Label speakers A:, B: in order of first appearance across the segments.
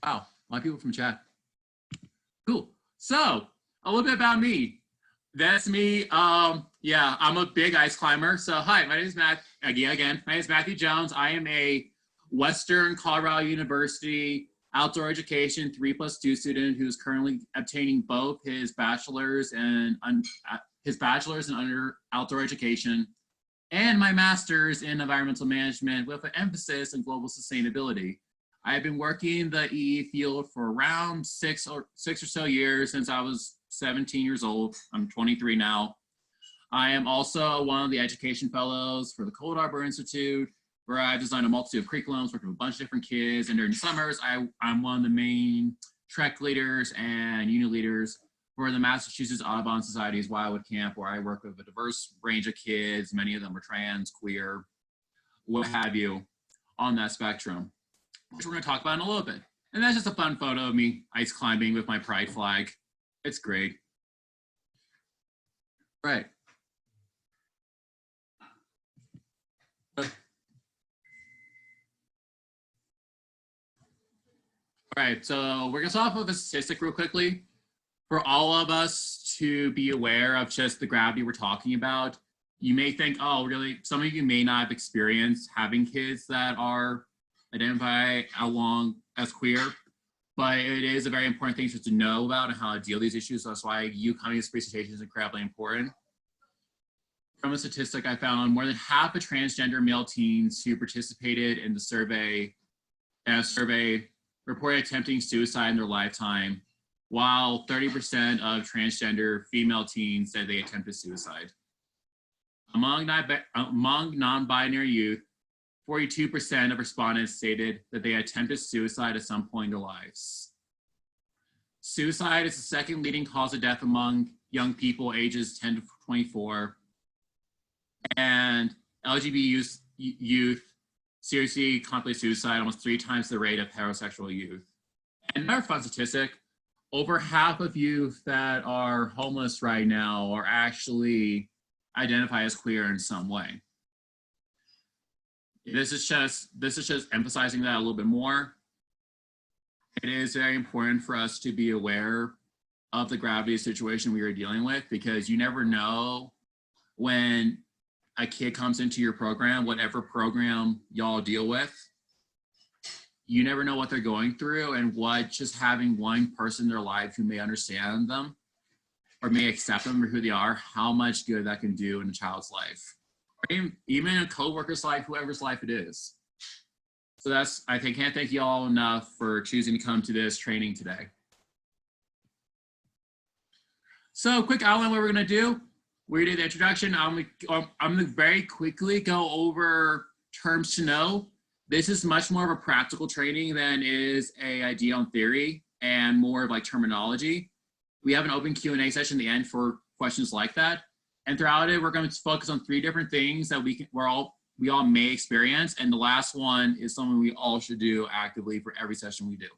A: Wow, a lot of people from chat. Cool. So a little bit about me. That's me. Yeah, I'm a big ice climber. So hi, my name is Matt. Again, my name is Matthew Jones. I am a Western Colorado University outdoor education 3+2 student who's currently obtaining both his bachelor's and outdoor education and my master's in environmental management with an emphasis in global sustainability. I've been working in the EE field for around six or so years since I was 17 years old. I'm 23 now. I am also one of the education fellows for the Coldharbour Institute, where I've designed a multitude of curriculums, working with a bunch of different kids. And during the summers, I'm one of the main Trek leaders and unit leaders for the Massachusetts Audubon Society's Wildwood Camp, where I work with a diverse range of kids. Many of them are trans, queer, what have you, on that spectrum, which we're going to talk about in a little bit. And that's just a fun photo of me ice climbing with my pride flag. It's great. Right. All right, so we're gonna start off with a statistic real quickly for all of us to be aware of just the gravity we're talking about. You may think, oh, really, some of you may not have experienced having kids that are identified along as queer, but it is a very important thing just to know about and how to deal with these issues. So that's why you coming to this presentation is incredibly important. From a statistic I found, more than half of transgender male teens who participated in the survey reported attempting suicide in their lifetime, while 30% of transgender female teens said they attempted suicide. Among non-binary youth, 42% of respondents stated that they attempted suicide at some point in their lives. Suicide is the second leading cause of death among young people ages 10 to 24, and LGBT youth seriously contemplate suicide almost 3 times the rate of heterosexual youth. And another fun statistic, over half of youth that are homeless right now are actually identify as queer in some way. This is just emphasizing that a little bit more. It is very important for us to be aware of the gravity of the situation we are dealing with, because you never know when a kid comes into your program, whatever program y'all deal with, you never know what they're going through, and what just having one person in their life who may understand them or may accept them for who they are, how much good that can do in a child's life, or even in a coworker's life, whoever's life it is. So that's, I can't thank you all enough for choosing to come to this training today. So quick outline what we're gonna do. We did the introduction. I'm gonna very quickly go over terms to know. This is much more of a practical training than is a idea on theory, and more of like terminology. We have an open Q&A session at the end for questions like that. And throughout it, we're going to focus on 3 different things that we all may experience. And the last one is something we all should do actively for every session we do.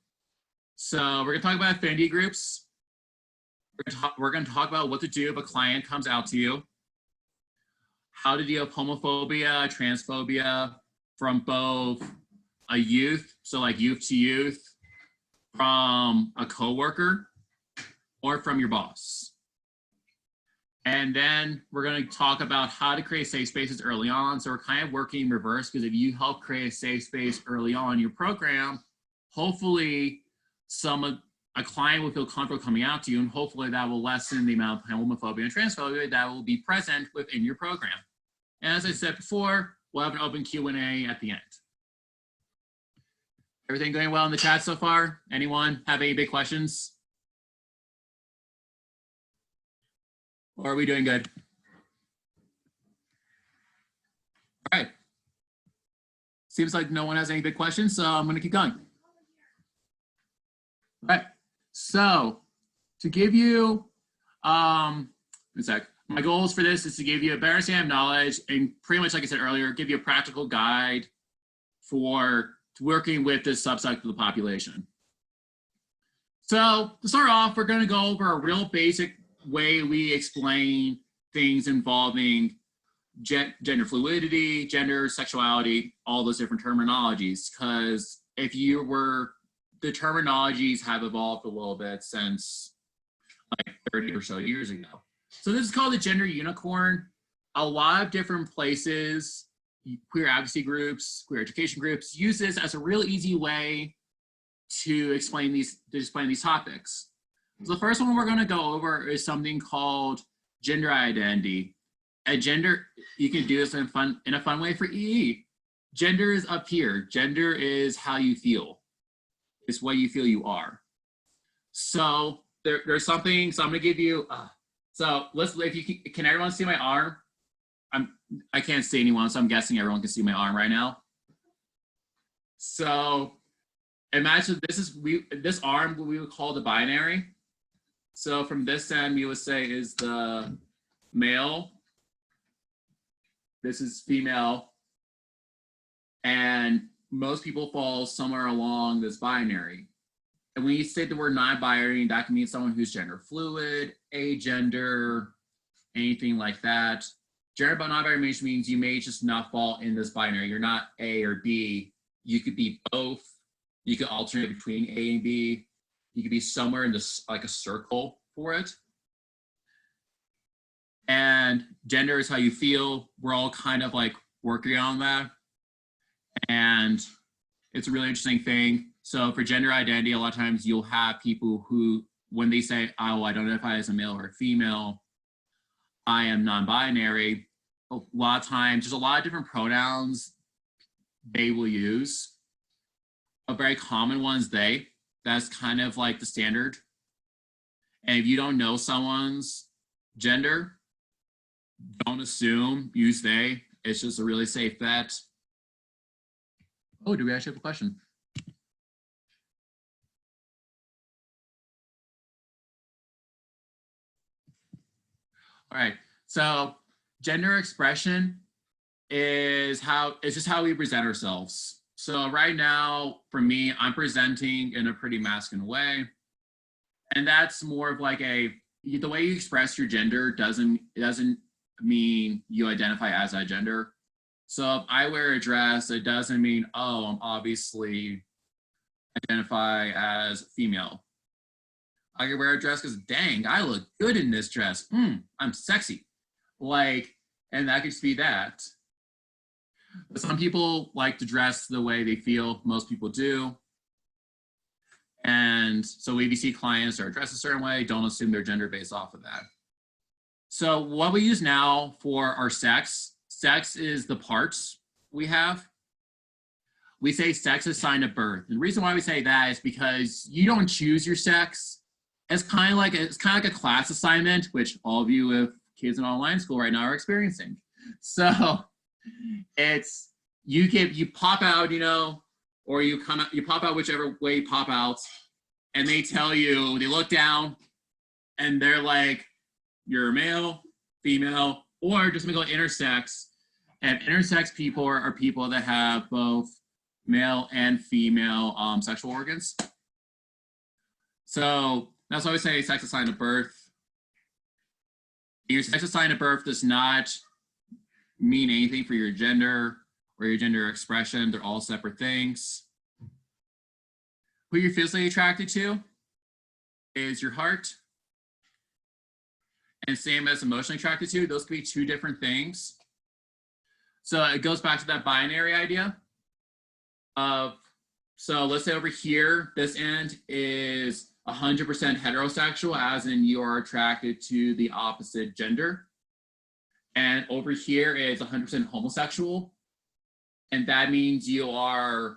A: So we're gonna talk about affinity groups. We're going to talk about what to do if a client comes out to you, how to deal with homophobia, transphobia from both a youth, so like youth to youth, from a coworker, or from your boss. And then we're going to talk about how to create safe spaces early on. So we're kind of working in reverse, because if you help create a safe space early on in your program, hopefully a client will feel comfortable coming out to you, and hopefully that will lessen the amount of homophobia and transphobia that will be present within your program. And as I said before, we'll have an open Q&A at the end. Everything going well in the chat so far? Anyone have any big questions? Or are we doing good? All right. Seems like no one has any big questions, so I'm gonna keep going. All right. So to give you, one sec. My goals for this is to give you a better understanding of knowledge, and pretty much like I said earlier, give you a practical guide for working with this subset of the population. So to start off, we're going to go over a real basic way we explain things involving gender fluidity, gender, sexuality, all those different terminologies. Because if you were the terminologies have evolved a little bit since like 30 or so years ago. So this is called the gender unicorn. A lot of different places, queer advocacy groups, queer education groups, use this as a real easy way to explain these topics. So the first one we're going to go over is something called gender identity. And gender, you can do this in a fun way for EE. Gender is up here. Gender is how you feel. It's what you feel you are. So there's something. So I'm going to give you. So if you can everyone see my arm? I can't see anyone, so I'm guessing everyone can see my arm right now. So imagine this arm we would call the binary. So from this end, we would say is the male. This is female. And most people fall somewhere along this binary. And when you say the word non-binary, that can mean someone who's gender fluid, agender, anything like that. Gender but non-binary means you may just not fall in this binary. You're not A or B. You could be both. You could alternate between A and B. You could be somewhere in this, like a circle for it. And gender is how you feel. We're all kind of like working on that. And it's a really interesting thing. So for gender identity, a lot of times you'll have people who, when they say, oh, I identify as a male or a female, I am non-binary, a lot of times, there's a lot of different pronouns they will use. A very common one is they. That's kind of like the standard. And if you don't know someone's gender, don't assume, use they. It's just a really safe bet. Oh, do we actually have a question? All right, so gender expression is just how we present ourselves. So right now, for me, I'm presenting in a pretty masculine way. And that's more of like the way you express your gender doesn't mean you identify as that gender. So if I wear a dress, it doesn't mean, oh, I'm obviously identify as female. I can wear a dress because, dang, I look good in this dress. I'm sexy. Like, and that could just be that. But some people like to dress the way they feel. Most people do. And so if you see clients are dressed a certain way, don't assume their gender based off of that. So what we use now for our sex is the parts we have. We say sex is assigned at birth. And the reason why we say that is because you don't choose your sex. It's kind of like a class assignment, which all of you with kids in online school right now are experiencing. So it's you pop out, you know, or you pop out whichever way you pop out, and they tell you, they look down and they're like, you're male, female, or just gonna go intersex. And intersex people are people that have both male and female sexual organs. So that's why we say sex assigned at birth. Your sex assigned at birth does not mean anything for your gender or your gender expression. They're all separate things. Who you're physically attracted to is your heart. And same as emotionally attracted to, those could be two different things. So it goes back to that binary idea of, so let's say over here, this end is 100% heterosexual, as in you are attracted to the opposite gender. And over here is 100% homosexual. And that means you are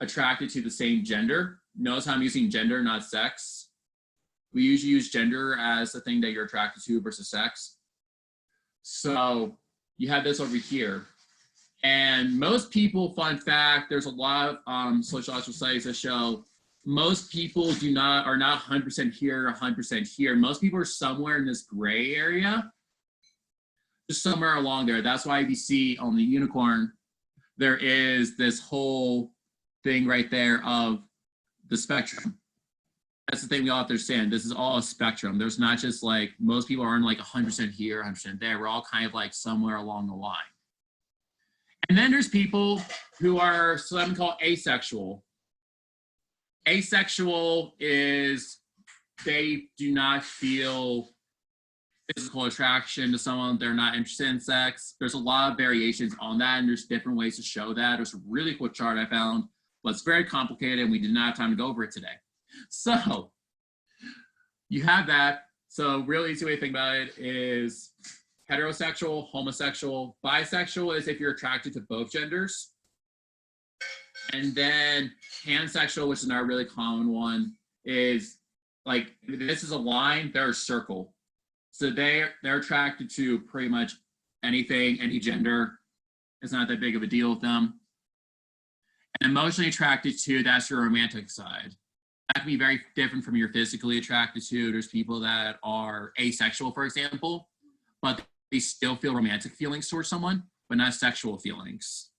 A: attracted to the same gender. Notice how I'm using gender, not sex. We usually use gender as the thing that you're attracted to versus sex. So you have this over here. And most people, fun fact, there's a lot of sociological studies that show most people are not 100% here, 100% here. Most people are somewhere in this gray area, just somewhere along there. That's why you see on the unicorn, there is this whole thing right there of the spectrum. That's the thing we all have to understand. This is all a spectrum. There's not just like, most people aren't like 100% here, 100% there. We're all kind of like somewhere along the line. And then there's people who are something called asexual. Asexual is they do not feel physical attraction to someone. They're not interested in sex. There's a lot of variations on that, and there's different ways to show that. There's a really cool chart I found, but it's very complicated, and we did not have time to go over it today. So you have that. So really easy way to think about it is heterosexual, homosexual, bisexual is if you're attracted to both genders. And then pansexual, which is another really common one, is like, this is a line, they're a circle. So they're attracted to pretty much anything, any gender. It's not that big of a deal with them. And emotionally attracted to, that's your romantic side. That can be very different from your physically attracted to. There's people that are asexual, for example, but they still feel romantic feelings towards someone, but not sexual feelings.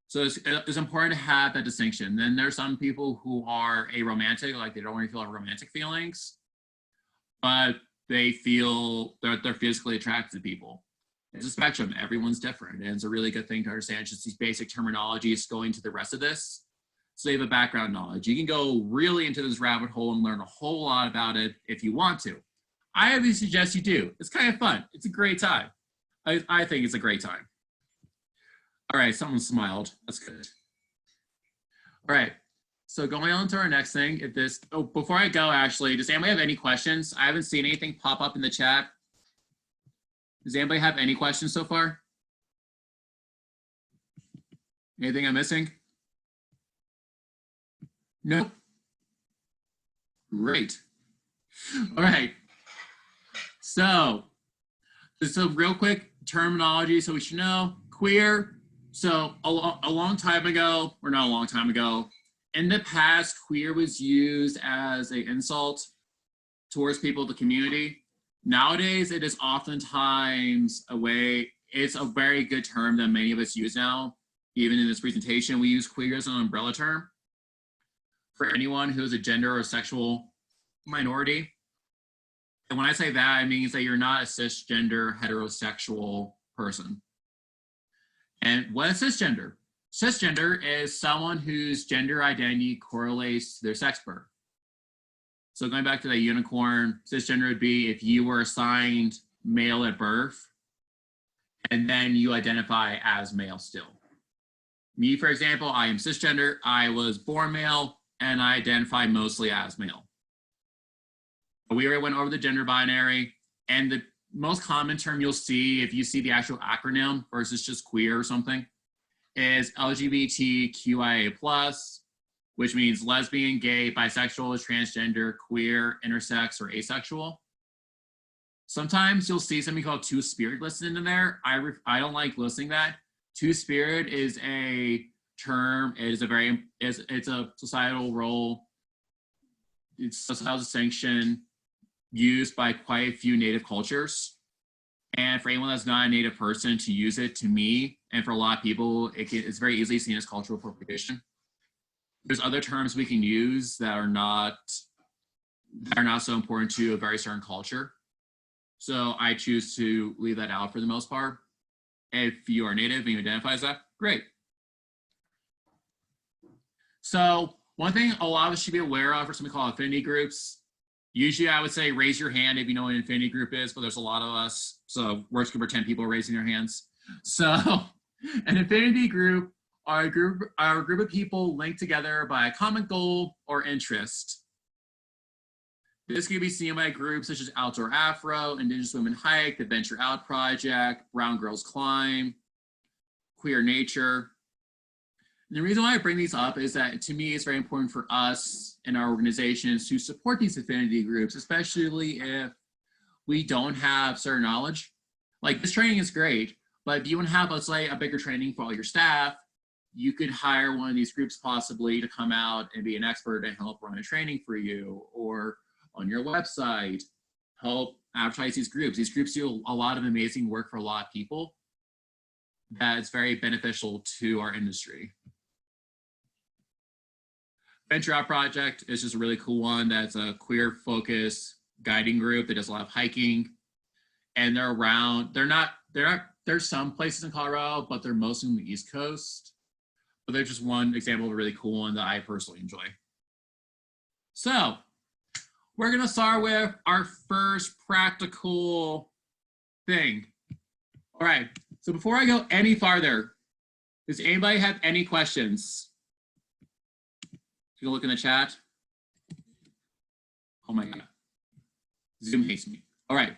A: So it's important to have that distinction. Then there's some people who are aromantic, like they don't really feel romantic feelings, but they feel they're physically attracted to people. It's a spectrum. Everyone's different, and it's a really good thing to understand. Just these basic terminologies going to the rest of this, so you have a background knowledge. You can go really into this rabbit hole and learn a whole lot about it if you want to. I highly suggest you do. It's kind of fun. It's a great time. I think it's a great time. All right, someone smiled. That's good. All right, so going on to our next thing. Before I go, actually, does anybody have any questions? I haven't seen anything pop up in the chat. Does anybody have any questions so far? Anything I'm missing? No? Great. All right. So, just a real quick terminology so we should know. Queer. So a long time ago, or not a long time ago, in the past, queer was used as an insult towards people of the community. Nowadays, it is oftentimes it's a very good term that many of us use now. Even in this presentation, we use queer as an umbrella term for anyone who is a gender or sexual minority. And when I say that, it means that you're not a cisgender heterosexual person. And what is cisgender? Cisgender is someone whose gender identity correlates to their sex birth. So going back to that unicorn, cisgender would be if you were assigned male at birth, and then you identify as male still. Me, for example, I am cisgender. I was born male, and I identify mostly as male. We already went over the gender binary, and the most common term you'll see if you see the actual acronym versus just queer or something is LGBTQIA+, which means lesbian, gay, bisexual, transgender, queer, intersex, or asexual. Sometimes you'll see something called two-spirit listed in there. I don't like listing that. Two-spirit is a term, it's a societal role. It's a societal distinction used by quite a few Native cultures. And for anyone that's not a Native person to use it, to me, and for a lot of people, it's very easily seen as cultural appropriation. There's other terms we can use that are not so important to a very certain culture. So I choose to leave that out for the most part. If you are Native and you identify as that, great. So one thing a lot of us should be aware of are something called affinity groups. Usually I would say raise your hand if you know what an affinity group is, but there's a lot of us. So worst group are 10 people raising their hands. So an affinity group are a group of people linked together by a common goal or interest. This can be seen by groups such as Outdoor Afro, Indigenous Women Hike, the Venture Out Project, Brown Girls Climb, Queer Nature. And the reason why I bring these up is that to me, it's very important for us and our organizations to support these affinity groups, especially if we don't have certain knowledge. Like this training is great, but if you want to have, let's say, a bigger training for all your staff, you could hire one of these groups possibly to come out and be an expert and help run a training for you, or on your website, help advertise these groups. These groups do a lot of amazing work for a lot of people that's very beneficial to our industry. Venture Out Project is just a really cool one. That's a queer focused guiding group that does a lot of hiking. And there's some places in Colorado, but they're mostly on the East Coast. But they're just one example of a really cool one that I personally enjoy. So we're gonna start with our first practical thing. All right, so before I go any farther, does anybody have any questions? You can look in the chat. Oh my God, Zoom hates me. All right,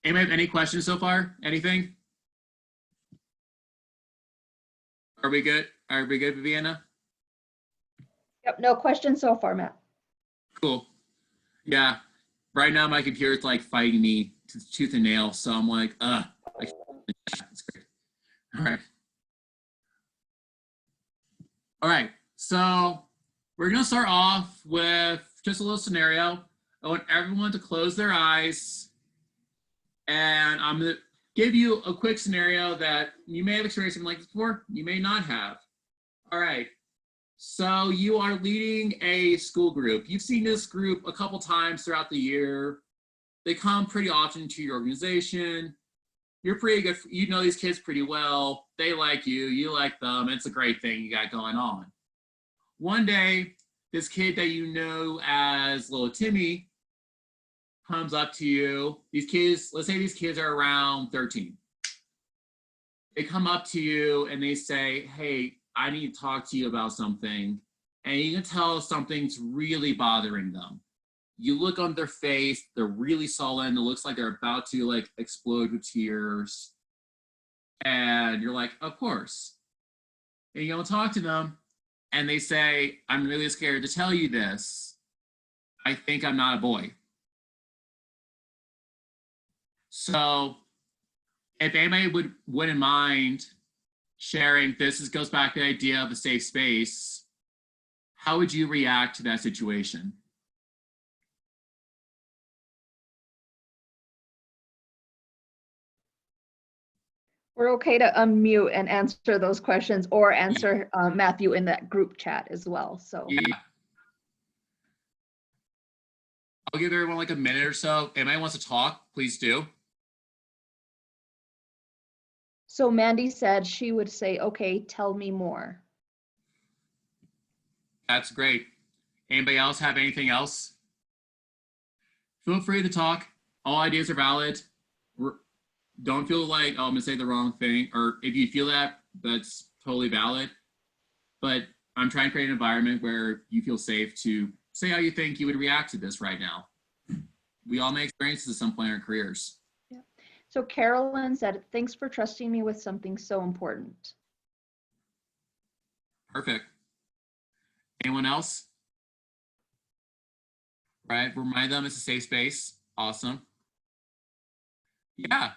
A: anybody have any questions so far? Anything? Are we good? Are we good, Viviana?
B: Yep, no questions so far, Matt.
A: Cool. Yeah, right now my computer's like fighting me tooth and nail, so I'm like, it's great. All right. All right, so we're gonna start off with just a little scenario. I want everyone to close their eyes, and I'm gonna give you a quick scenario that you may have experienced something like this before, you may not have. All right, so you are leading a school group. You've seen this group a couple times throughout the year. They come pretty often to your organization. You're pretty good, you know these kids pretty well. They like you like them. It's a great thing you got going on. One day, this kid that you know as little Timmy comes up to you. These kids, let's say these kids are around 13. They come up to you and they say, hey, I need to talk to you about something. And you can tell something's really bothering them. You look on their face, they're really sullen. It looks like they're about to like explode with tears. And you're like, of course. And you go talk to them and they say, I'm really scared to tell you this. I think I'm not a boy. So if anybody wouldn't mind sharing, this goes back to the idea of a safe space. How would you react to that situation?
B: We're okay to unmute and answer those questions or answer Matthew in that group chat as well. So
A: yeah. I'll give everyone like a minute or so. If anybody wants to talk, please do.
B: So Mandy said she would say, okay, tell me more.
A: That's great. Anybody else have anything else? Feel free to talk. All ideas are valid. Don't feel like, oh, I'm gonna say the wrong thing. Or if you feel that, that's totally valid. But I'm trying to create an environment where you feel safe to say how you think you would react to this right now. We all make experiences at some point in our careers.
B: Yeah. So Carolyn said, thanks for trusting me with something so important.
A: Perfect. Anyone else? Right, remind them it's a safe space. Awesome. Yeah.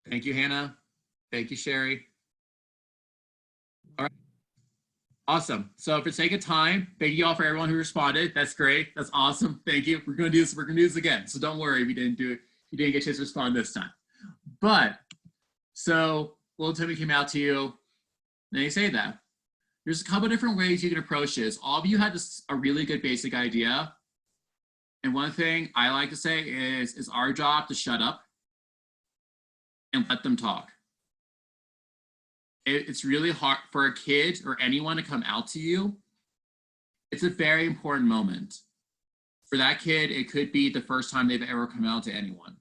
A: Thank you, Hannah. Thank you, Sherry. All right. Awesome. So for the sake of time, thank you all for everyone who responded. That's great. That's awesome. Thank you. We're gonna do this. We're gonna do this again. So don't worry if you didn't do it. You didn't get a chance to respond this time. But so little Timmy came out to you. Then you say that. There's a couple of different ways you can approach this. All of you had a really good basic idea. And one thing I like to say is it's our job to shut up and let them talk. It's really hard for a kid or anyone to come out to you. It's a very important moment. For that kid, it could be the first time they've ever come out to anyone.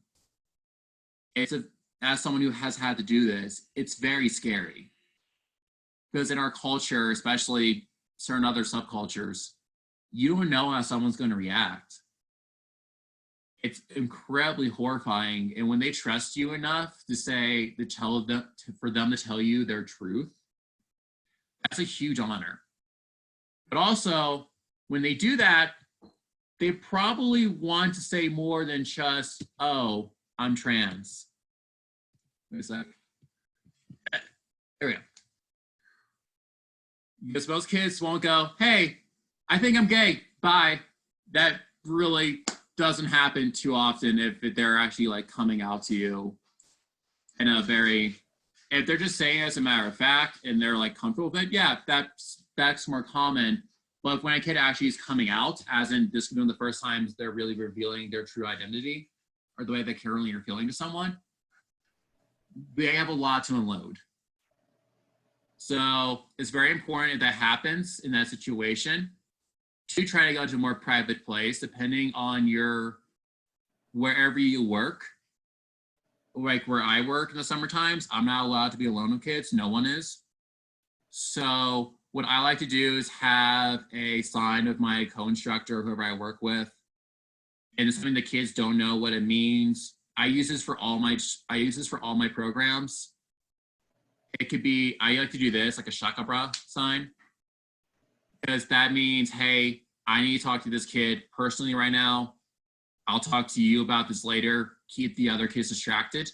A: As someone who has had to do this, it's very scary. Because in our culture, especially certain other subcultures, you don't know how someone's going to react. It's incredibly horrifying. And when they trust you enough to say, for them to tell you their truth, that's a huge honor. But also, when they do that, they probably want to say more than just, oh, I'm trans. Wait a sec. There we go. Because most kids won't go, hey, I think I'm gay, bye. That really doesn't happen too often if they're actually like coming out to you in a very, if they're just saying it as a matter of fact and they're like comfortable with it, yeah, that's more common. But when a kid actually is coming out, as in this being the first times they're really revealing their true identity or the way they currently are feeling to someone, they have a lot to unload. So it's very important if that happens in that situation to try to go to a more private place, depending on wherever you work. Like where I work in the summer times, I'm not allowed to be alone with kids. No one is. So what I like to do is have a sign with my co-instructor or whoever I work with. And it's something the kids don't know what it means. I use this for all my programs. It could be, I like to do this, like a shakabra sign, because that means, hey, I need to talk to this kid personally right now. I'll talk to you about this later. Keep the other kids distracted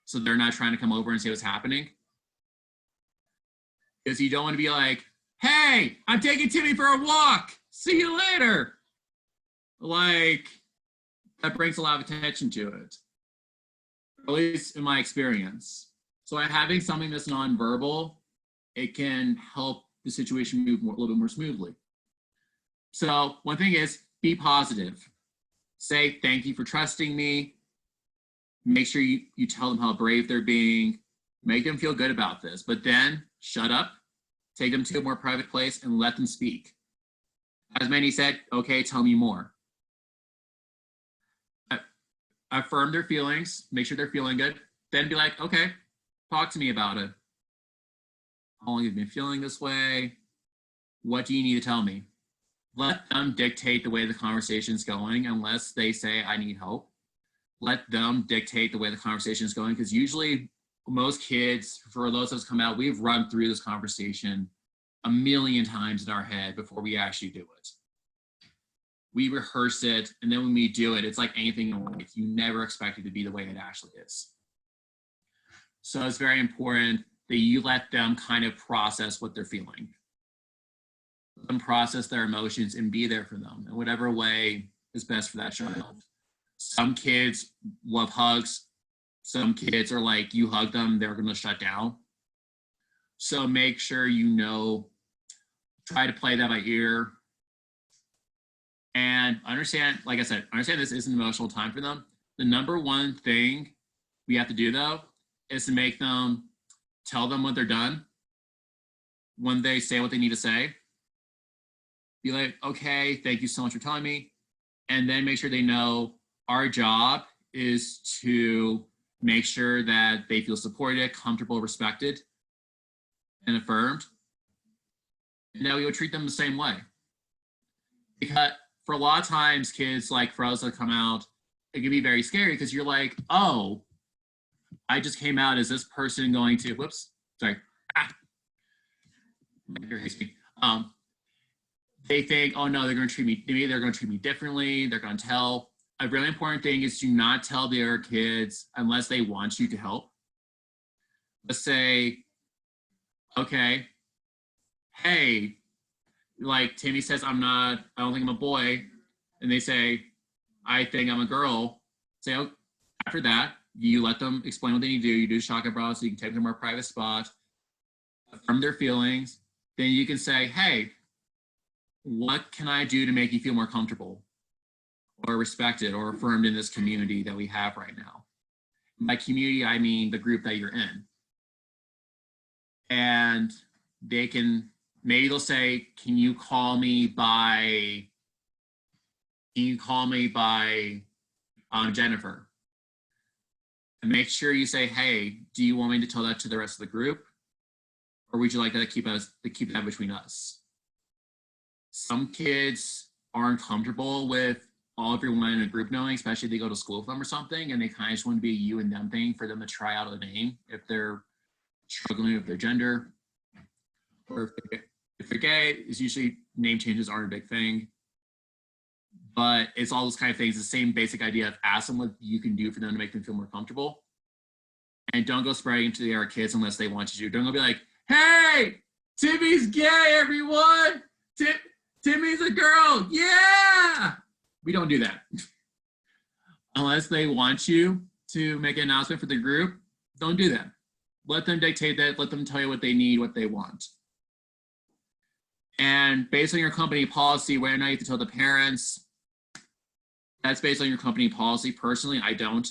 A: so they're not trying to come over and see what's happening. Because you don't want to be like, hey, I'm taking Timmy for a walk. See you later. Like, that brings a lot of attention to it, at least in my experience. So by having something that's nonverbal, it can help the situation move a little bit more smoothly. So one thing is, be positive. Say, thank you for trusting me. Make sure you tell them how brave they're being. Make them feel good about this. But then shut up, take them to a more private place and let them speak. As many said, okay, tell me more. Affirm their feelings, make sure they're feeling good. Then be like, okay, talk to me about it. How long have you been feeling this way? What do you need to tell me? Let them dictate the way the conversation's going unless they say, I need help. Let them dictate the way the conversation is going, because usually most kids, for those of us come out, we've run through this conversation a million times in our head before we actually do it. We rehearse it, and then when we do it, it's like anything in life. You never expect it to be the way it actually is. So it's very important that you let them kind of process what they're feeling. Let them process their emotions and be there for them in whatever way is best for that child. Some kids love hugs. Some kids are like, you hug them, they're going to shut down. So make sure you know, try to play that by ear. And understand, like I said, understand this is an emotional time for them. The number one thing we have to do, though, is to make them tell them when they're done. When they say what they need to say, be like, okay, thank you so much for telling me. And then make sure they know our job is to make sure that they feel supported, comfortable, respected, and affirmed. And that we would treat them the same way. Because for a lot of times, kids, like for us that come out, it can be very scary because you're like, oh, I just came out. Is this person going to, whoops, sorry. They think, oh no, they're going to treat me, maybe they're going to treat me differently. They're going to tell. A really important thing is to not tell their kids unless they want you to help. Let's say, okay, hey, like Timmy says, I don't think I'm a boy. And they say, I think I'm a girl. Say, oh, after that, you let them explain what they need to do. You do shaka bra so you can take them to a more private spot, affirm their feelings. Then you can say, hey, what can I do to make you feel more comfortable or respected or affirmed in this community that we have right now? By community, I mean the group that you're in. And they can, maybe they'll say, can you call me by Jennifer? And make sure you say, hey, do you want me to tell that to the rest of the group? Or would you like to keep that between us? Some kids aren't comfortable with everyone in a group knowing, especially if they go to school with them or something, and they kind of just want to be a you and them thing for them to try out a name if they're struggling with their gender. Or if they're gay, it's usually name changes aren't a big thing. But it's all those kind of things, the same basic idea of ask them what you can do for them to make them feel more comfortable. And don't go spreading to the other kids unless they want you to. Don't go be like, hey, Timmy's gay, everyone. Timmy's a girl, yeah! We don't do that. Unless they want you to make an announcement for the group, don't do that. Let them dictate that, let them tell you what they need, what they want. And based on your company policy, whether or not you have to tell the parents, that's based on your company policy. Personally, I don't.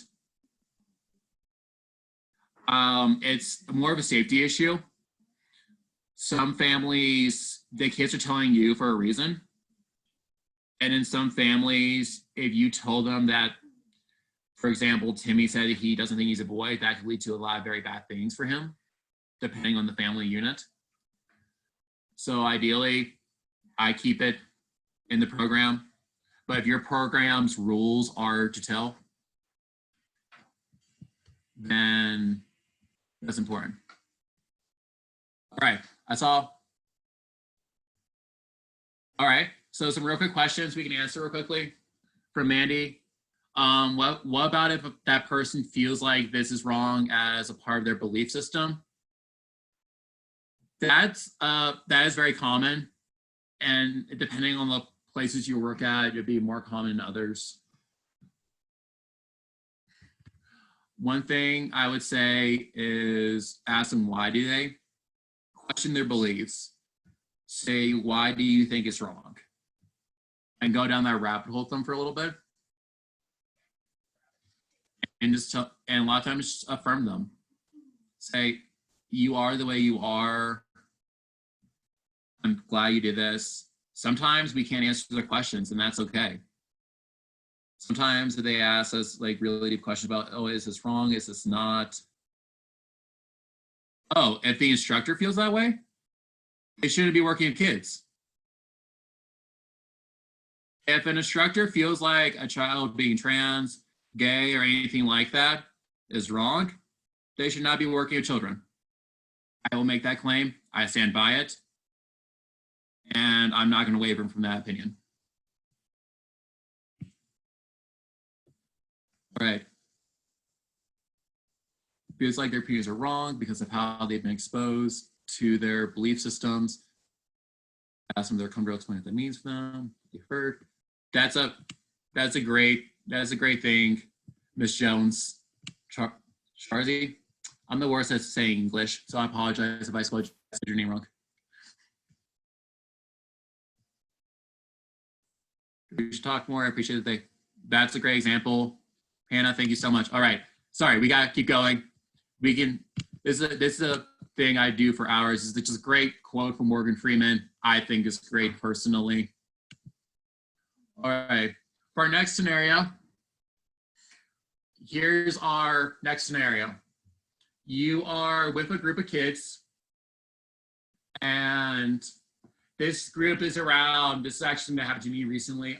A: It's more of a safety issue. Some families, the kids are telling you for a reason. And in some families, if you told them that, for example, Timmy said he doesn't think he's a boy, that could lead to a lot of very bad things for him, depending on the family unit. So ideally, I keep it in the program. But if your program's rules are to tell, then that's important. All right, that's all. All right, so some real quick questions we can answer real quickly from Mandy. What about if that person feels like this is wrong as a part of their belief system? That is very common, and depending on the places you work at, it'd be more common in others. One thing I would say is ask them why do they? Question their beliefs. Say, why do you think it's wrong? And go down that rabbit hole with them for a little bit. And just tell, and a lot of times just affirm them. Say, you are the way you are. I'm glad you did this. Sometimes we can't answer their questions, and that's okay. Sometimes they ask us like really deep questions about, oh, is this wrong? Is this not? Oh, if the instructor feels that way, they shouldn't be working with kids. If an instructor feels like a child being trans, gay, or anything like that is wrong, they should not be working with children. I will make that claim. I stand by it. And I'm not going to waver from that opinion. All right. Feels like their opinions are wrong because of how they've been exposed to their belief systems. Ask them if they're comfortable explaining what that means for them. You've heard. That's a great thing, Miss Jones. Charzy. I'm the worst at saying English, so I apologize if I said your name wrong. We should talk more. I appreciate it. That's a great example. Hannah, thank you so much. All right. Sorry, we got to keep going. We can, this is a thing I do for hours. It's just a great quote from Morgan Freeman. I think is great personally. All right. For our next scenario, here's our next scenario. You are with a group of kids, and this group is around, this is actually something that happened to me recently.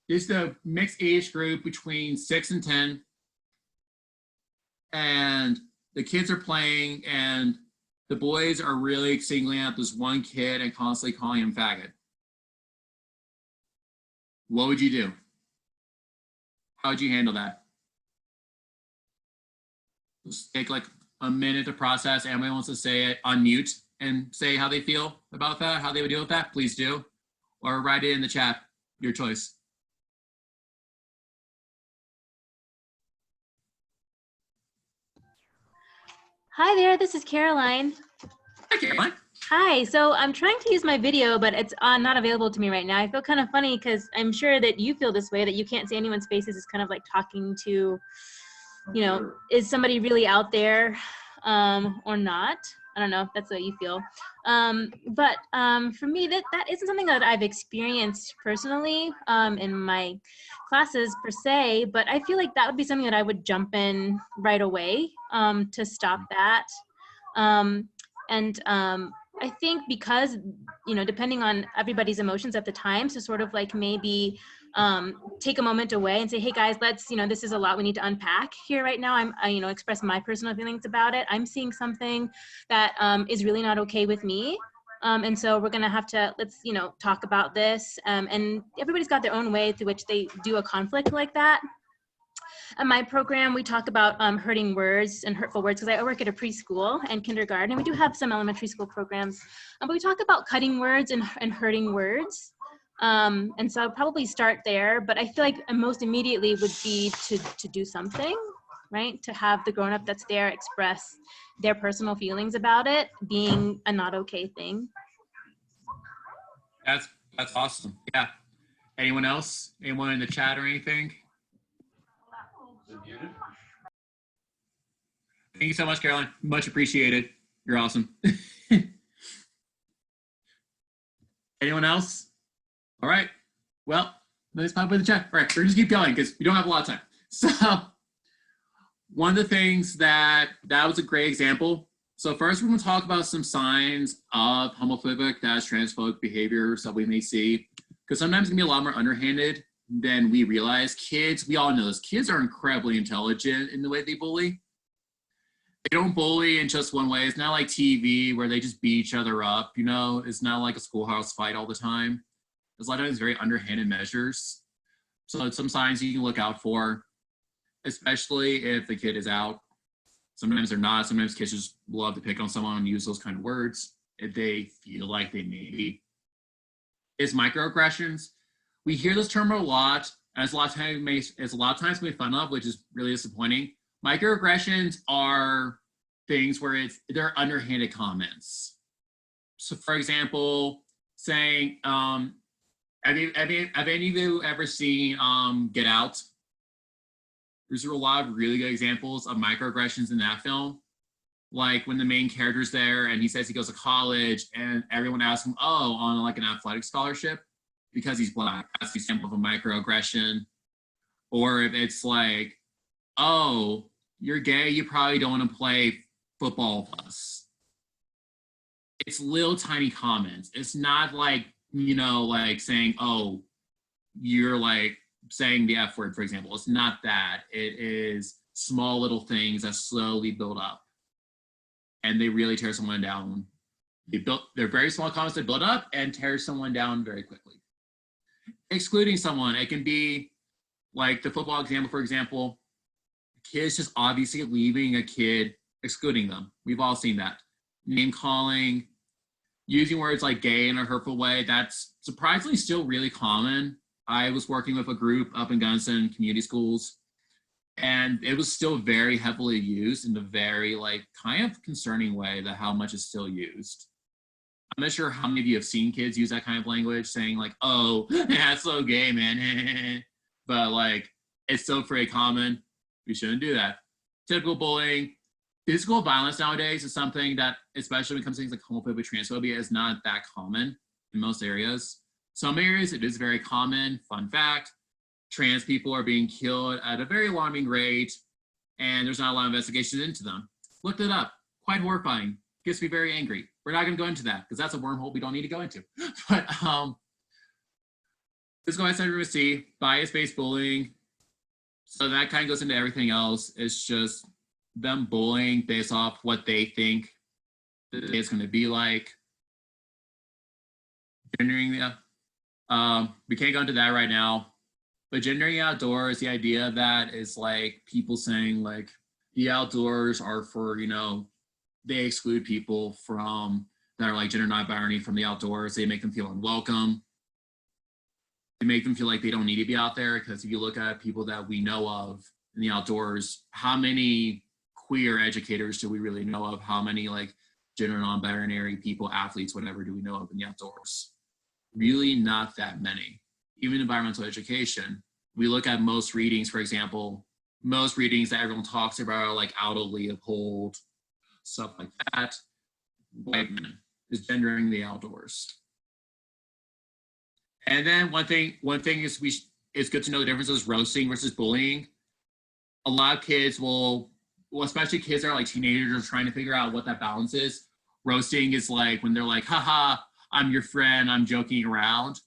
A: This is a mixed age group between 6 and 10. And the kids are playing, and the boys are really singling out this one kid and constantly calling him faggot. What would you do? How would you handle that? Just take like a minute to process. Anybody wants to say it, unmute and say how they feel about that, how they would deal with that, please do. Or write it in the chat, your choice.
C: Hi there, this is Caroline.
A: Hi, Caroline.
C: Hi, so I'm trying to use my video, but it's not available to me right now. I feel kind of funny because I'm sure that you feel this way, that you can't see anyone's faces. It's kind of like talking to, you know, is somebody really out there or not? I don't know if that's what you feel. But for me, that isn't something that I've experienced personally in my classes per se, but I feel like that would be something that I would jump in right away to stop that. I think because, you know, depending on everybody's emotions at the time, so sort of like maybe take a moment away and say, hey guys, let's, you know, this is a lot we need to unpack here right now. You know, express my personal feelings about it. I'm seeing something that is really not okay with me. And so we're gonna have to, let's, you know, talk about this. And everybody's got their own way through which they do a conflict like that. In my program, we talk about hurting words and hurtful words because I work at a preschool and kindergarten, and we do have some elementary school programs. But we talk about cutting words and hurting words. And so I'll probably start there, but I feel like most immediately would be to do something, right? To have the grown-up that's there express their personal feelings about it being a not okay thing.
A: That's awesome. Yeah. Anyone else? Anyone in the chat or anything? Thank you so much, Caroline. Much appreciated. You're awesome. Anyone else? All right. Well, let's pop in the chat. All right, we're just keep going because we don't have a lot of time. So one of the things that was a great example. So first we're going to talk about some signs of homophobic, transphobic behaviors that we may see, because sometimes it can be a lot more underhanded than we realize. Kids, we all know this, kids are incredibly intelligent in the way they bully. They don't bully in just one way. It's not like TV where they just beat each other up, you know? It's not like a schoolhouse fight all the time. There's a lot of times very underhanded measures. So some signs you can look out for, especially if the kid is out. Sometimes they're not. Sometimes kids just love to pick on someone and use those kind of words if they feel like they may be. Is microaggressions. We hear this term a lot, and it's a lot of times made fun of, which is really disappointing. Microaggressions are things where they're underhanded comments. So for example, saying, have any of you ever seen Get Out? There's a lot of really good examples of microaggressions in that film. Like when the main character's there and he says he goes to college and everyone asks him, oh, on like an athletic scholarship because he's Black. That's the example of a microaggression. Or if it's like, oh, you're gay, you probably don't want to play football with us. It's little tiny comments. It's not like, you know, like saying, oh, you're like saying the F word, for example. It's not that. It is small little things that slowly build up and they really tear someone down. They're very small comments that build up and tear someone down very quickly. Excluding someone, it can be like the football example, for example, kids just obviously leaving a kid, excluding them. We've all seen that. Name calling, using words like gay in a hurtful way, that's surprisingly still really common. I was working with a group up in Gunston community schools, and it was still very heavily used in a very like kind of concerning way that how much is still used. I'm not sure how many of you have seen kids use that kind of language saying like, oh, that's so gay, man. But like, it's still pretty common. We shouldn't do that. Typical bullying. Physical violence nowadays is something that, especially when it comes to things like homophobia, transphobia, is not that common in most areas. Some areas it is very common. Fun fact, trans people are being killed at a very alarming rate, and there's not a lot of investigations into them. Looked it up. Quite horrifying. Gets me very angry. We're not going to go into that because that's a wormhole we don't need to go into. But physical intimacy, bias-based bullying. So that kind of goes into everything else. It's just them bullying based off what they think the day is going to be like. Gendering, we can't go into that right now. But gendering outdoors, the idea of that is like people saying like the outdoors are for, you know, they exclude people from that are like gender non-binary from the outdoors. They make them feel unwelcome. They make them feel like they don't need to be out there, because if you look at people that we know of in the outdoors, how many queer educators do we really know of? How many like gender non-binary people, athletes, whatever, do we know of in the outdoors? Really not that many. Even environmental education, we look at most readings, for example, most readings that everyone talks about are like Aldo Leopold, stuff like that. White men is gendering the outdoors. And then one thing is it's good to know the differences roasting versus bullying. A lot of kids will, especially kids that are like teenagers trying to figure out what that balance is. Roasting is like when they're like, haha, I'm your friend, I'm joking around.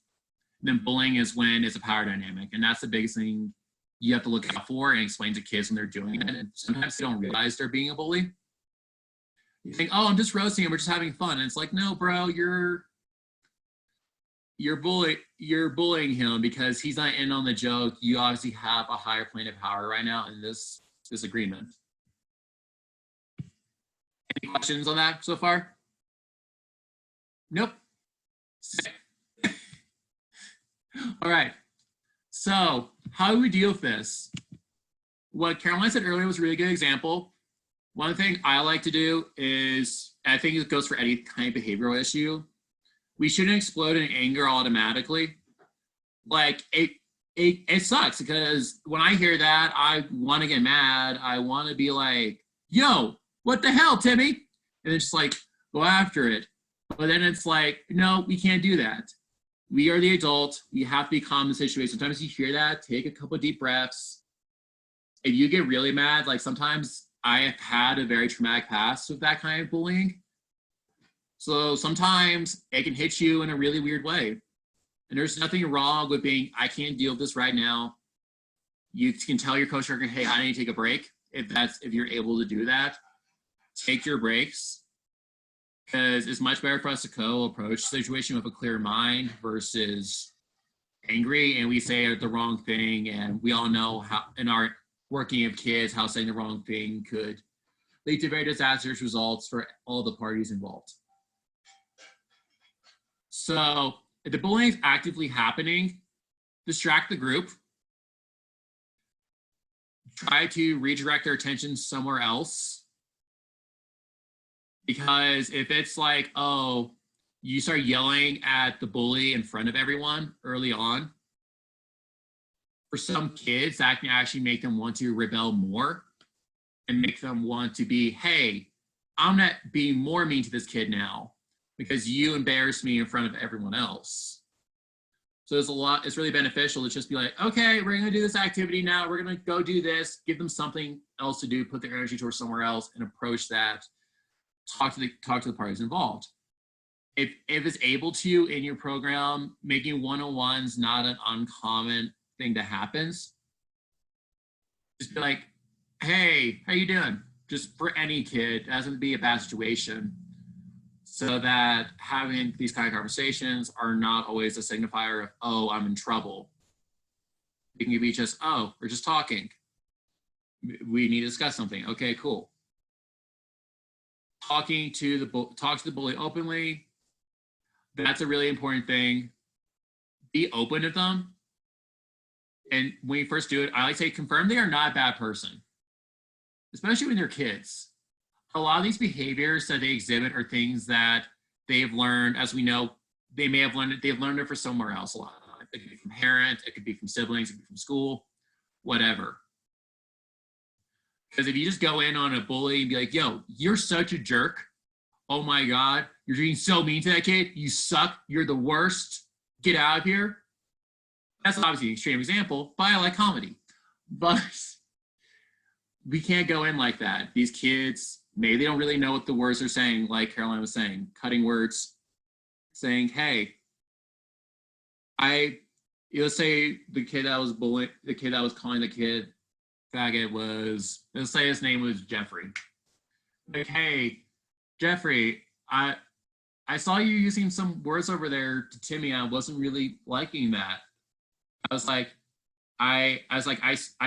A: And then bullying is when it's a power dynamic. And that's the biggest thing you have to look out for and explain to kids when they're doing it. And sometimes they don't realize they're being a bully. You think, oh, I'm just roasting him, we're just having fun. And it's like, no, bro, you're bullying him because he's not in on the joke. You obviously have a higher plane of power right now in this agreement. Any questions on that so far? Nope. All right. So how do we deal with this? What Caroline said earlier was a really good example. One thing I like to do is, I think it goes for any kind of behavioral issue, we shouldn't explode in anger automatically. Like it sucks because when I hear that, I want to get mad. I want to be like, yo, what the hell, Timmy? And it's just like, go after it. But then it's like, no, we can't do that. we are the adult. We have to be calm in the situation. Sometimes you hear that, take a couple of deep breaths. If you get really mad, like sometimes I have had a very traumatic past with that kind of bullying. So sometimes it can hit you in a really weird way. And there's nothing wrong with being, I can't deal with this right now. You can tell your coach, hey, I need to take a break. If you're able to do that, take your breaks. Because it's much better for us to approach the situation with a clear mind versus angry, and we say the wrong thing. And we all know how, in our working with kids, how saying the wrong thing could lead to very disastrous results for all the parties involved. So if the bullying is actively happening, distract the group. Try to redirect their attention somewhere else. Because if it's like, oh, you start yelling at the bully in front of everyone early on, for some kids, that can actually make them want to rebel more and make them want to be, hey, I'm not being more mean to this kid now because you embarrassed me in front of everyone else. So it's really beneficial to just be like, okay, we're gonna do this activity now. We're gonna go do this, give them something else to do, put their energy towards somewhere else and approach that. Talk to the parties involved. If it's able to in your program, making one-on-ones not an uncommon thing that happens. Just be like, hey, how you doing? Just for any kid, it doesn't be a bad situation. So that having these kind of conversations are not always a signifier of, oh, I'm in trouble. It can be just, oh, we're just talking. We need to discuss something. Okay, cool. Talk to the bully openly. That's a really important thing. Be open to them. And when you first do it, I like to say confirm they are not a bad person, especially when they're kids. A lot of these behaviors that they exhibit are things that they've learned, as we know, they've learned it for somewhere else a lot. It could be from parents, it could be from siblings, it could be from school, whatever. Because if you just go in on a bully and be like, yo, you're such a jerk. Oh my God, you're being so mean to that kid. You suck. You're the worst. Get out of here. That's obviously an extreme example, but I like comedy. But we can't go in like that. These kids, maybe they don't really know what the words are saying, like Caroline was saying, cutting words, saying, hey, let's say the kid that was bullying, the kid that was calling the kid faggot was, let's say his name was Jeffrey. Like, hey, Jeffrey, I saw you using some words over there to Timmy. I wasn't really liking that. I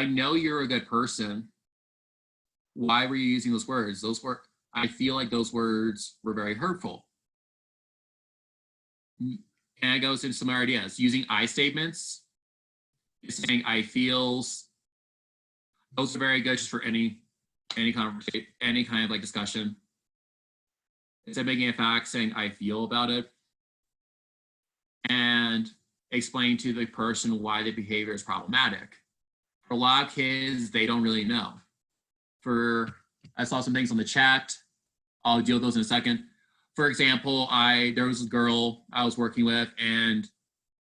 A: know you're a good person. Why were you using those words? I feel like those words were very hurtful. And it goes into some ideas. Using I statements, saying I feels. Those are very good just for any conversation, any kind of like discussion. Instead of making a fact, saying I feel about it. And explain to the person why the behavior is problematic. For a lot of kids, they don't really know. I saw some things on the chat. I'll deal with those in a second. For example, there was a girl I was working with, and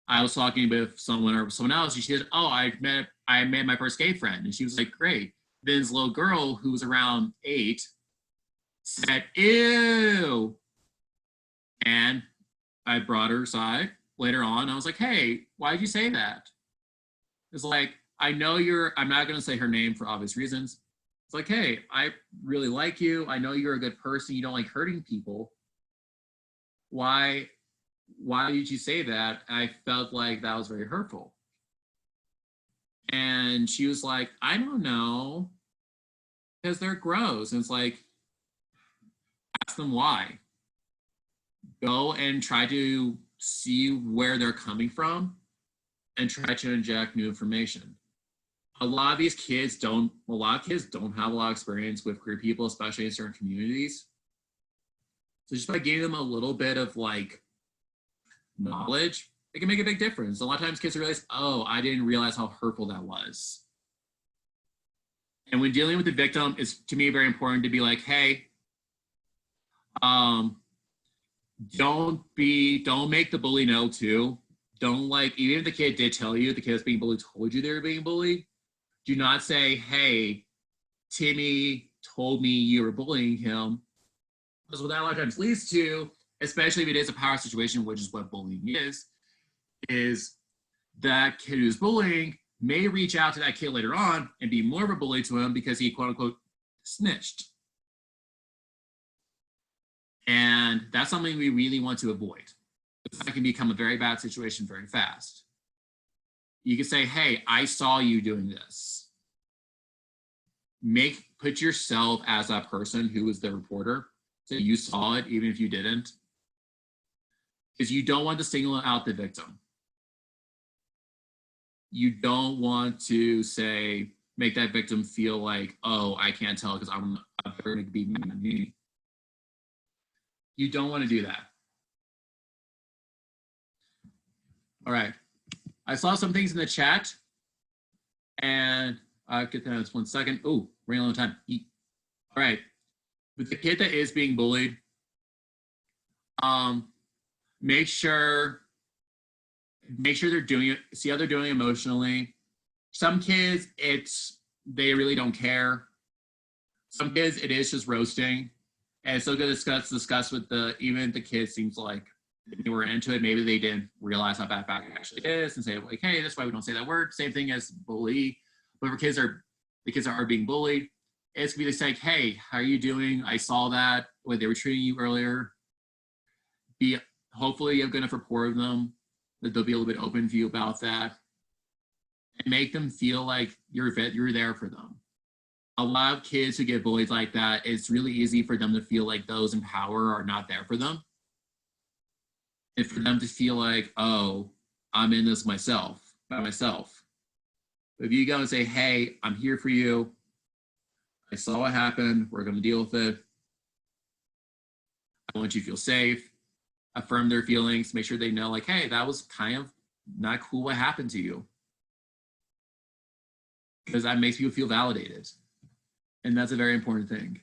A: I was talking with someone else, and she said, oh, I met my first gay friend. And she was like, great. Then this little girl who was around 8 said, ew. And I brought her aside later on. I was like, hey, why did you say that? It's like, I'm not going to say her name for obvious reasons. It's like, hey, I really like you. I know you're a good person. You don't like hurting people. Why did you say that? I felt like that was very hurtful. And she was like, I don't know, because they're gross. And it's like, ask them why. Go and try to see where they're coming from and try to inject new information. A lot of kids don't have a lot of experience with queer people, especially in certain communities. So just by giving them a little bit of like knowledge, it can make a big difference. A lot of times kids realize, oh, I didn't realize how hurtful that was. And when dealing with the victim, it's to me very important to be like, hey, don't make the bully know too. don't like, even if the kid did tell you, the kid that's being bullied told you they were being bullied, do not say, hey, Timmy told me you were bullying him. Because what that a lot of times leads to, especially if it is a power situation, which is what bullying is that kid who's bullying may reach out to that kid later on and be more of a bully to him because he quote unquote snitched. And that's something we really want to avoid. That can become a very bad situation very fast. You can say, hey, I saw you doing this. Put yourself as that person who was the reporter. So you saw it, even if you didn't. Because you don't want to single out the victim. You don't want to make that victim feel like, oh, I can't tell because I'm going to be mad at me. You don't want to do that. All right. I saw some things in the chat, and I'll get that in 1 second. Oh, running out of time. All right. With the kid that is being bullied, make sure they're doing it, see how they're doing emotionally. Some kids, they really don't care. Some kids, it is just roasting. And it's still good to discuss with even the kids seems like they were into it, maybe they didn't realize how bad it actually is and say like, hey, that's why we don't say that word. Same thing as bully. But for the kids are being bullied, it's gonna be like, hey, how are you doing? I saw that when they were treating you earlier. Hopefully you have good enough rapport with them that they'll be a little bit open to you about that. And make them feel like you're there for them. A lot of kids who get bullied like that, it's really easy for them to feel like those in power are not there for them. And for them to feel like, oh, I'm in this by myself. But if you go and say, hey, I'm here for you. I saw what happened. We're going to deal with it. I want you to feel safe. Affirm their feelings. Make sure they know like, hey, that was kind of not cool what happened to you. Because that makes you feel validated. And that's a very important thing.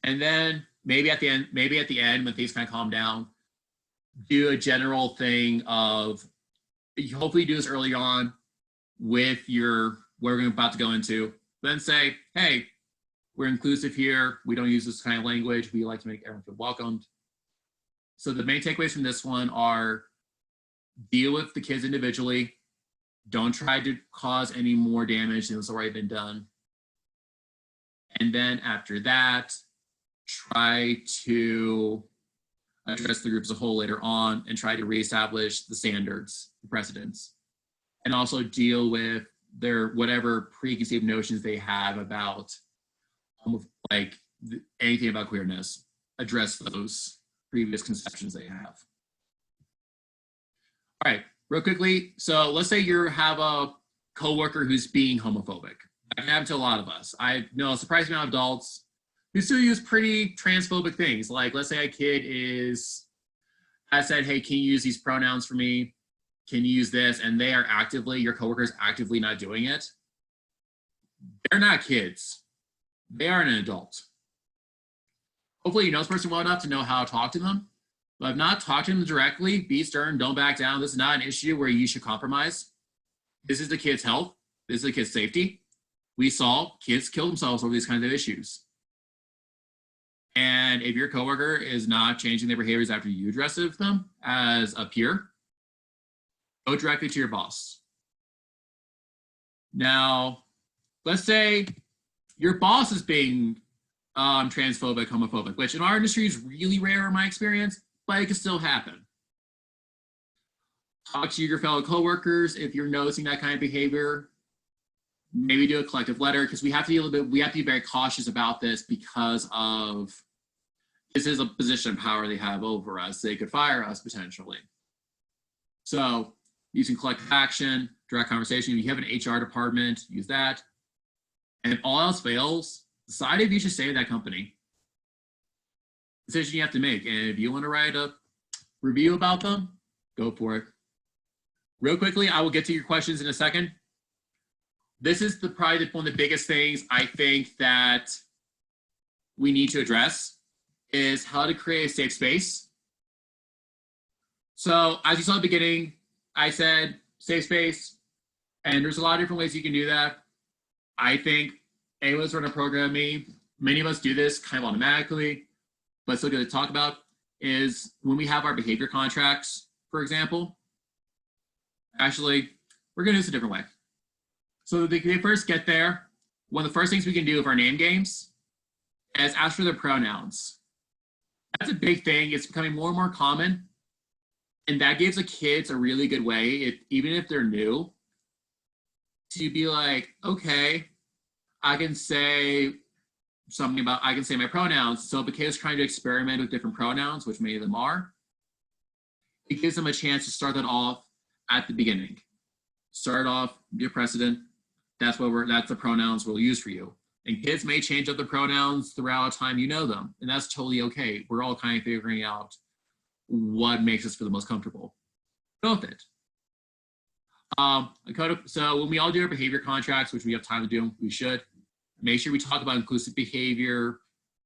A: And then maybe at the end when things kind of calm down, do a general thing of, hopefully do this early on with what we're about to go into. Then say, hey, we're inclusive here. We don't use this kind of language. We like to make everyone feel welcomed. So the main takeaways from this one are deal with the kids individually. Don't try to cause any more damage than what's already been done. And then after that, try to address the group as a whole later on and try to reestablish the standards, the precedents, and also deal with their whatever preconceived notions they have about anything about queerness. Address those previous conceptions they have. All right, real quickly. So let's say you have a coworker who's being homophobic. That can happen to a lot of us. I know a surprising amount of adults who still use pretty transphobic things. Like, let's say a kid has said, hey, can you use these pronouns for me? Can you use this? And they are your coworker's actively not doing it. They're not kids. They are an adult. Hopefully you know this person well enough to know how to talk to them. But if not, talk to them directly, be stern, don't back down. This is not an issue where you should compromise. This is the kid's health. This is the kid's safety. We saw kids kill themselves over these kinds of issues. And if your coworker is not changing their behaviors after you address it with them as a peer, go directly to your boss. Now, let's say your boss is being transphobic, homophobic, which in our industry is really rare in my experience, but it can still happen. Talk to your fellow coworkers if you're noticing that kind of behavior. Maybe do a collective letter, because we have to be very cautious about this because of this is a position of power they have over us. They could fire us potentially. So using collective action, direct conversation. If you have an HR department, use that. And if all else fails, decide if you should stay at that company. Decision you have to make. And if you want to write a review about them, go for it. Real quickly, I will get to your questions in a second. This is probably one of the biggest things I think that we need to address is how to create a safe space So as you saw at the beginning, I said safe space, and there's a lot of different ways you can do that. I think anyone's run a program, many of us do this kind of automatically, but still good to talk about is when we have our behavior contracts, for example. Actually, we're gonna do this a different way. So they first get there. One of the first things we can do with our name games is ask for their pronouns. That's a big thing. It's becoming more and more common. And that gives the kids a really good way, even if they're new, to be like, okay, I can say something about, I can say my pronouns. So if a kid is trying to experiment with different pronouns, which many of them are, it gives them a chance to start that off at the beginning. Start off, your precedent. That's the pronouns we'll use for you. And kids may change up the pronouns throughout time you know them. And that's totally okay. We're all kind of figuring out what makes us feel the most comfortable. Go with it. So when we all do our behavior contracts, which we have time to do, we should, make sure we talk about inclusive behavior.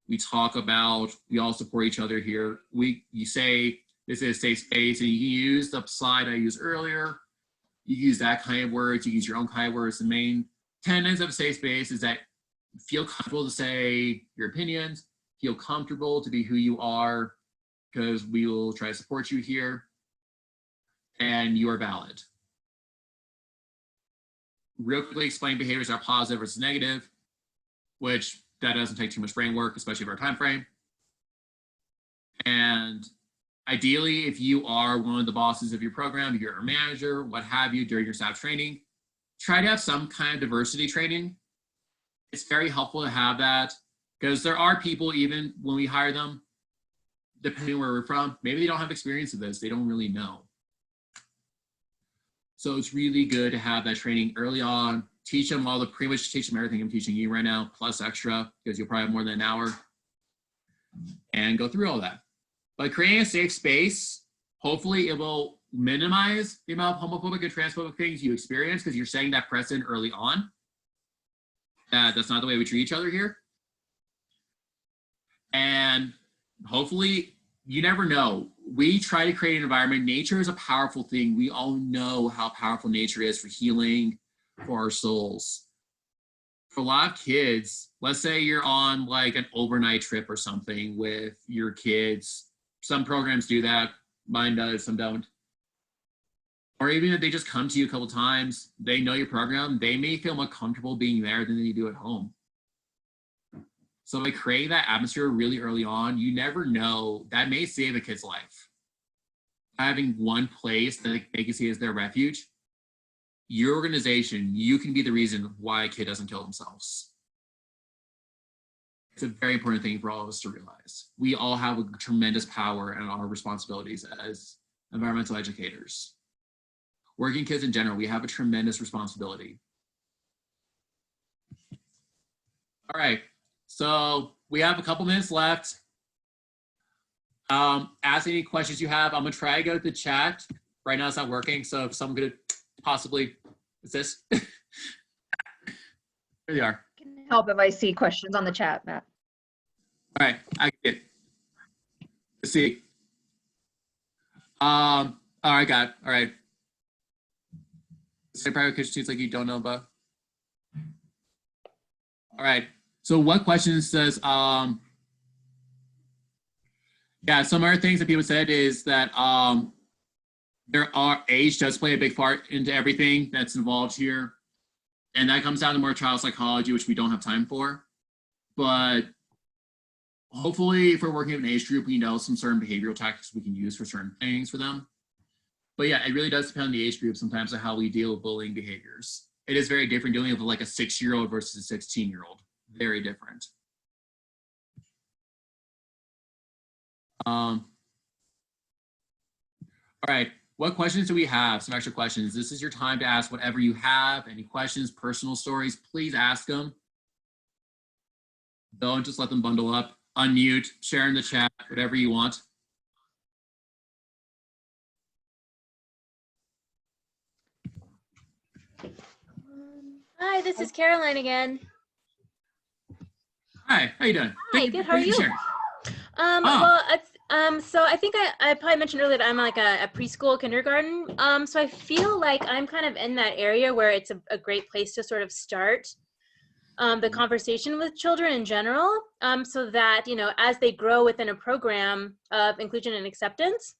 A: We talk about, we all support each other here. You say, this is a safe space, and you can use the slide I used earlier. You use that kind of words, you use your own kind of words. The main tenets of a safe space is that feel comfortable to say your opinions, feel comfortable to be who you are, because we will try to support you here, and you are valid. Real quickly explain behaviors are positive versus negative, which that doesn't take too much brain work, especially for our time frame. And ideally, if you are one of the bosses of your program, you're a manager, what have you, during your staff training, try to have some kind of diversity training. It's very helpful to have that, because there are people, even when we hire them, depending where we're from, maybe they don't have experience with this, they don't really know. So it's really good to have that training early on, teach them pretty much teach them everything I'm teaching you right now, plus extra, because you'll probably have more than an hour, and go through all that. By creating a safe space, hopefully it will minimize the amount of homophobic and transphobic things you experience, because you're setting that precedent early on. That's not the way we treat each other here. And hopefully, you never know. We try to create an environment. Nature is a powerful thing. We all know how powerful nature is for healing, for our souls. For a lot of kids, let's say you're on like an overnight trip or something with your kids. Some programs do that. Mine does, some don't. Or even if they just come to you a couple times, they know your program, they may feel more comfortable being there than they do at home. So by creating that atmosphere really early on, you never know, that may save a kid's life. Having one place that they can see as their refuge, your organization, you can be the reason why a kid doesn't kill themselves. It's a very important thing for all of us to realize. We all have a tremendous power and our responsibilities as environmental educators. Working kids in general, we have a tremendous responsibility. All right. So we have a couple minutes left. Ask any questions you have. I'm gonna try to go to the chat. Right now it's not working, so if someone could possibly, is this? Here they are.
B: Can help if I see questions on the chat, Matt.
A: All right, I get it. Let's see. All right, got it. All right. Say private kitchen seats like you don't know about. All right. So what questions does, yeah, some other things that people said is that age does play a big part into everything that's involved here. And that comes down to more child psychology, which we don't have time for. But hopefully if we're working with an age group, we know some certain behavioral tactics we can use for certain things for them. But yeah, it really does depend on the age group sometimes on how we deal with bullying behaviors. It is very different dealing with like a 6-year-old versus a 16-year-old. Very different. All right, what questions do we have? Some extra questions. This is your time to ask whatever you have. Any questions, personal stories, please ask them. Don't just let them bundle up. Unmute, share in the chat, whatever you want.
C: Hi, this is Caroline again.
A: Hi, how you doing?
C: Hi, good. How are you?
A: Well,
C: So I think I probably mentioned earlier that I'm like a preschool kindergarten. So I feel like I'm kind of in that area where it's a great place to sort of start the conversation with children in general, so that, you know, as they grow within a program of inclusion and acceptance,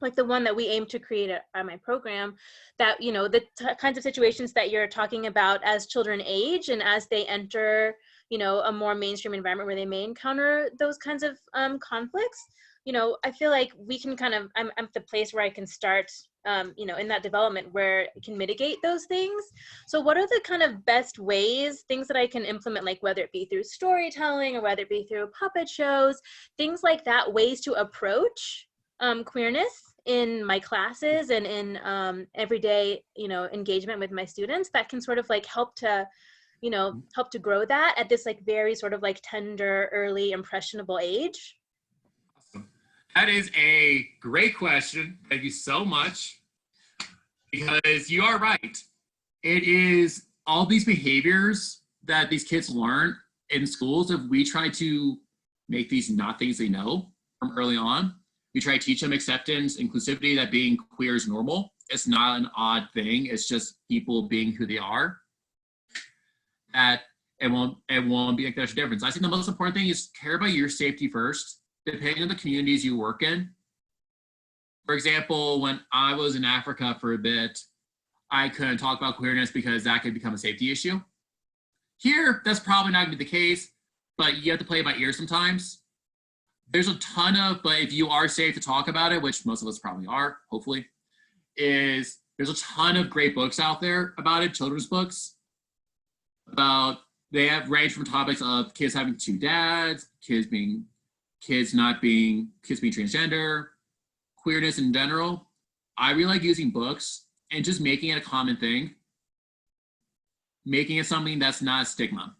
C: like the one that we aim to create at my program, that, you know, the kinds of situations that you're talking about as children age and as they enter, you know, a more mainstream environment where they may encounter those kinds of conflicts, you know, I feel like we can kind of, I'm at the place where I can start, you know, in that development where it can mitigate those things. So what are the kind of best ways, things that I can implement, like whether it be through storytelling or whether it be through puppet shows, things like that, ways to approach queerness in my classes and in everyday, you know, engagement with my students that can sort of like help to, you know, help to grow that at this like very sort of like tender, early, impressionable age?
A: Awesome. That is a great question. Thank you so much. Because you are right. It is all these behaviors that these kids learn in schools. If we try to make these not things they know from early on, we try to teach them acceptance, inclusivity, that being queer is normal. It's not an odd thing. It's just people being who they are. That it won't be like there's a difference. I think the most important thing is care about your safety first, depending on the communities you work in. For example, when I was in Africa for a bit, I couldn't talk about queerness because that could become a safety issue. Here, that's probably not gonna be the case, but you have to play it by ear sometimes. There's a ton of, but if you are safe to talk about it, which most of us probably are, hopefully, there's a ton of great books out there about it, children's books. They have range from topics of kids having two dads, kids being transgender, queerness in general. I really like using books and just making it a common thing, making it something that's not a stigma.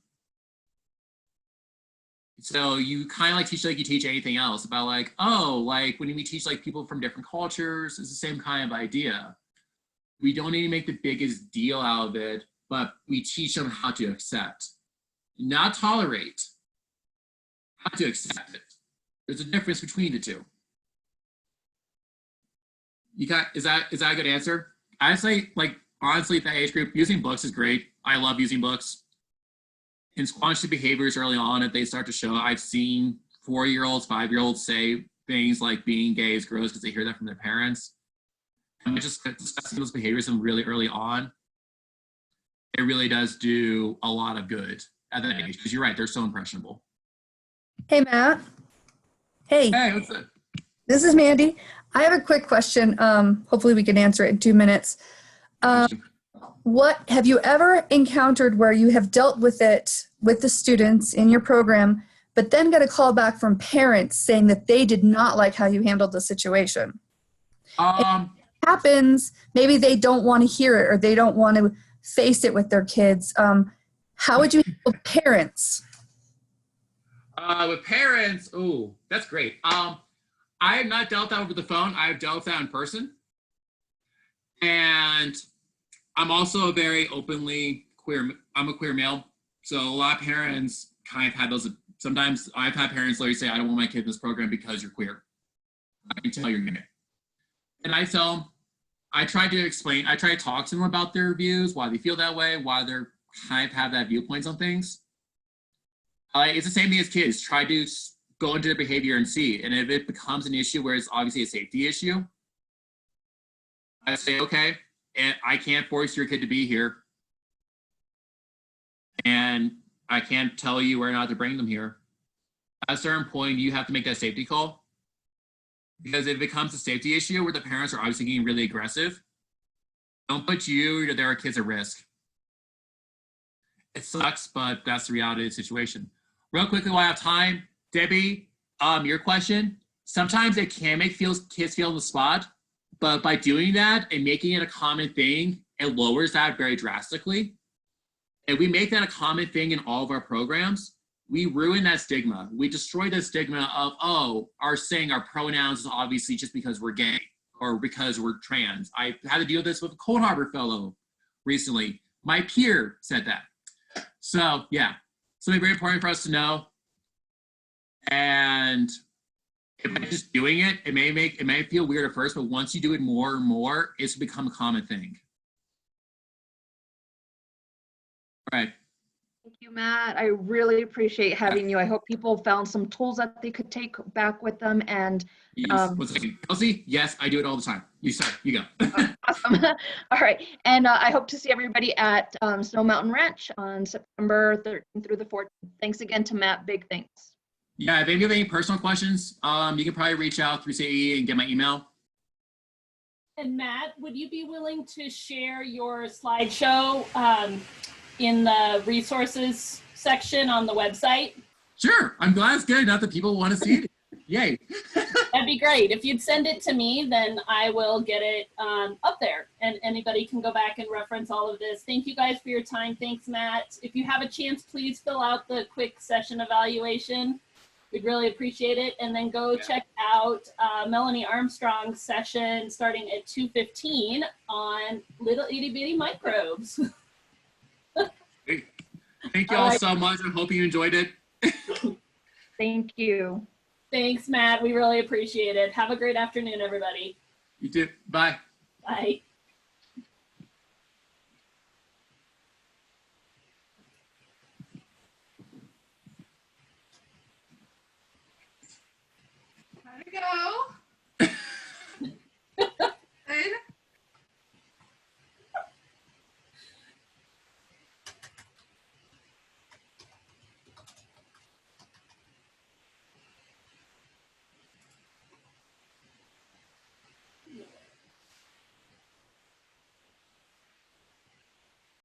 A: So you kind of like teach like you teach anything else about like, oh, like when we teach like people from different cultures, it's the same kind of idea. We don't need to make the biggest deal out of it, but we teach them how to accept, not tolerate, how to accept it. There's a difference between the two. Is that a good answer? I say, like, honestly, at that age group, using books is great. I love using books. And squash the behaviors early on, if they start to show, I've seen 4-year-olds, 5-year-olds say things like being gay is gross because they hear that from their parents. And just discussing those behaviors from really early on, it really does do a lot of good at that age, because you're right, they're so impressionable.
D: Hey, Matt. Hey,
A: what's up?
D: this is Mandy. I have a quick question. Hopefully we can answer it in 2 minutes. What have you ever encountered where you have dealt with it with the students in your program, but then got a call back from parents saying that they did not like how you handled the situation? It happens, maybe they don't want to hear it or they don't want to face it with their kids. How would you handle parents?
A: With parents, oh, that's great. I have not dealt that over the phone. I've dealt that in person. And I'm also a very openly queer, I'm a queer male. So a lot of parents kind of had those, sometimes I've had parents literally say, I don't want my kid in this program because you're queer. I can tell you're gay. And I tell them, I try to talk to them about their views, why they feel that way, why they're kind of have that viewpoints on things. It's the same thing as kids. Try to go into their behavior and see. And if it becomes an issue where it's obviously a safety issue, I say, okay, and I can't force your kid to be here. And I can't tell you where not to bring them here. At a certain point, you have to make that safety call. Because if it becomes a safety issue where the parents are obviously getting really aggressive, don't put you or their kids at risk. It sucks, but that's the reality of the situation. Real quickly while I have time, Debbie, your question, sometimes it can make kids feel on the spot, but by doing that and making it a common thing, it lowers that very drastically. If we make that a common thing in all of our programs, we ruin that stigma. We destroy the stigma of, oh, saying our pronouns is obviously just because we're gay or because we're trans. I had to deal with this with a Coldharbour fellow recently. My peer said that. So yeah, something very important for us to know. And just doing it, it may feel weird at first, but once you do it more and more, it's become a common thing. All right.
B: Thank you, Matt. I really appreciate having you. I hope people found some tools that they could take back with them. And
A: Yes. One second. Kelsey, yes, I do it all the time. You start. You go.
B: awesome. All right. And I hope to see everybody at Snow Mountain Ranch on September 13th through the 14th. Thanks again to Matt. Big thanks.
A: Yeah, if any of you have any personal questions, you can probably reach out through CAE and get my email.
E: And Matt, would you be willing to share your slideshow in the resources section on the website?
A: Sure. I'm glad it's good enough that people want to see it. Yay.
E: That'd be great. If you'd send it to me, then I will get it up there and anybody can go back and reference all of this. Thank you guys for your time. Thanks, Matt. If you have a chance, please fill out the quick session evaluation. We'd really appreciate it. And then go check out Melanie Armstrong's session starting at 2:15 on little itty bitty microbes.
A: Thank you all so much. I hope you enjoyed it.
B: Thank you.
E: Thanks, Matt. We really appreciate it. Have a great afternoon, everybody.
A: You too. Bye.
E: Bye.
F: Gotta go.